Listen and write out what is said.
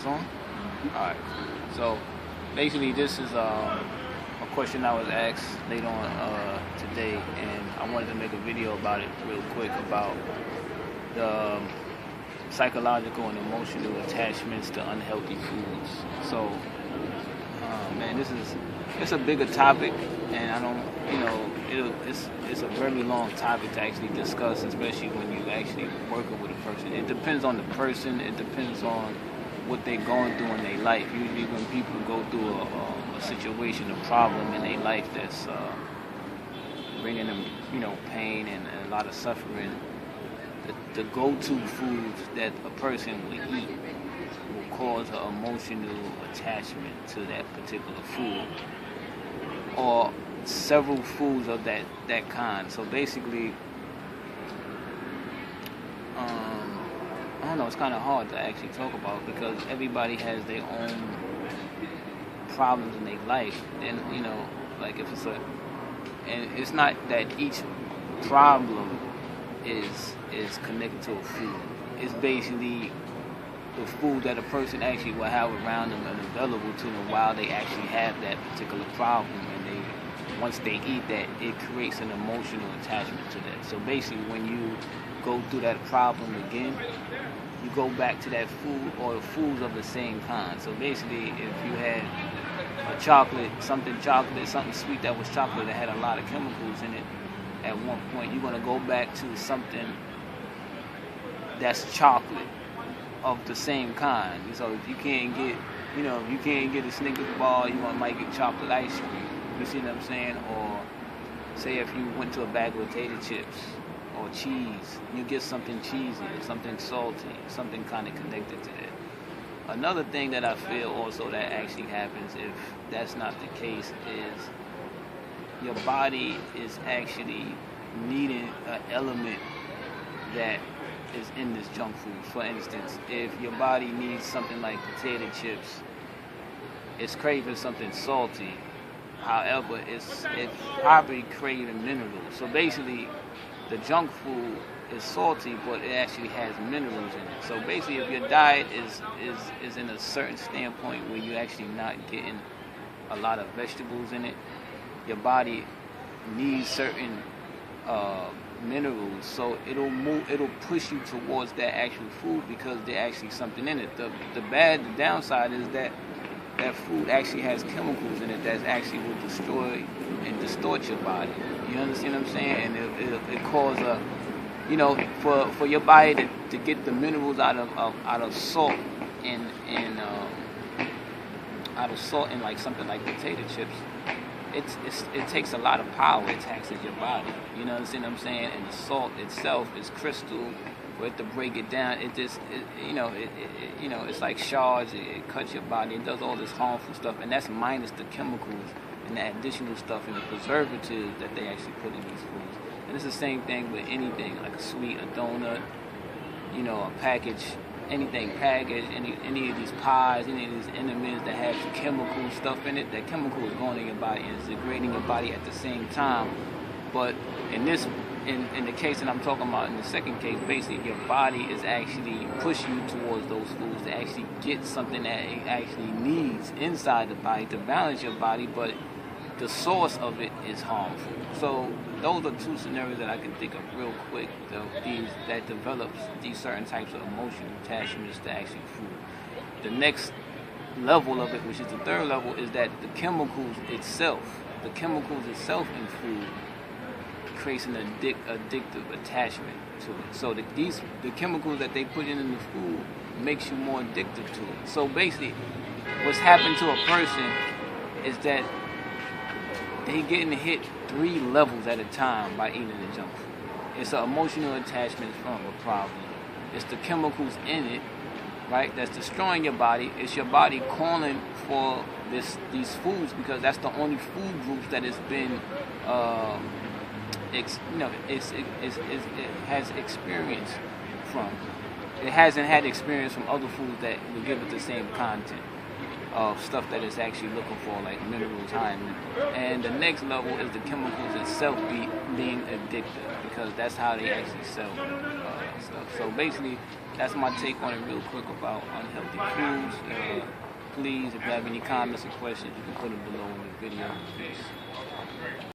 on? Alright. So basically this is a question I was asked later on today, and I wanted to make a video about it real quick about the psychological and emotional attachments to unhealthy foods. So man, it's a bigger topic, and I don't, it's a very long topic to actually discuss, especially when you actually working with a person. It depends on the person. It depends on what they're going through in their life. Usually when people go through a situation, a problem in their life that's bringing them, pain and a lot of suffering, the go-to foods that a person will eat will cause an emotional attachment to that particular food, or several foods of that kind. So basically, I don't know, it's kind of hard to actually talk about because everybody has their own problems in their life, and like if and it's not that each problem is connected to a food. It's basically the food that a person actually will have around them and available to them while they actually have that particular problem, and once they eat that, it creates an emotional attachment to that. So basically, when you go through that problem again, you go back to that food or foods of the same kind. So basically, if you had something sweet that was chocolate that had a lot of chemicals in it, at one point you're gonna go back to something that's chocolate of the same kind. So if you can't get a Snickers bar, might get chocolate ice cream. You see what I'm saying? Or say if you went to a bag of potato chips or cheese, you get something cheesy, something salty, something kind of connected to that. Another thing that I feel also that actually happens if that's not the case is your body is actually needing an element that is in this junk food. For instance, if your body needs something like potato chips, it's craving something salty. However, it's probably craving minerals. So basically, the junk food is salty, but it actually has minerals in it. So basically, if your diet is in a certain standpoint where you're actually not getting a lot of vegetables in it, your body needs certain minerals, so it'll push you towards that actual food because there's actually something in it. The downside is that food actually has chemicals in it that actually will destroy and distort your body. You understand what I'm saying? And it cause for your body to get the minerals out of salt and out of salt in like something like potato chips. It takes a lot of power. It taxes your body. You know what I'm saying? And the salt itself is crystal. For it to break it down, it's like shards. It cuts your body. It does all this harmful stuff, and that's minus the chemicals and the additional stuff and the preservatives that they actually put in these foods. And it's the same thing with anything, like a sweet, a donut, a package. Anything packaged, any of these pies, any of these M&Ms that have chemical stuff in it, that chemical is going in your body and is degrading your body at the same time. But in the case that I'm talking about, in the second case, basically your body is actually pushing you towards those foods to actually get something that it actually needs inside the body to balance your body, but the source of it is harmful. So those are two scenarios that I can think of real quick that develops these certain types of emotional attachments to actually food. The next level of it, which is the third level, is that the chemicals itself in food creates an addictive attachment to it. So the chemicals that they put in the food makes you more addicted to it. So basically, what's happened to a person is that they getting hit 3 levels at a time by eating the junk food. It's an emotional attachment from a problem. It's the chemicals in it, right, that's destroying your body. It's your body calling for these foods because that's the only food groups that it's been, it has experience from. It hasn't had experience from other foods that will give it the same content of stuff that it's actually looking for, like minerals, high in minerals. And the next level is the chemicals itself being addictive, because that's how they actually sell and stuff. So basically, that's my take on it real quick about unhealthy foods. Please, if you have any comments or questions, you can put them below in the video. Peace.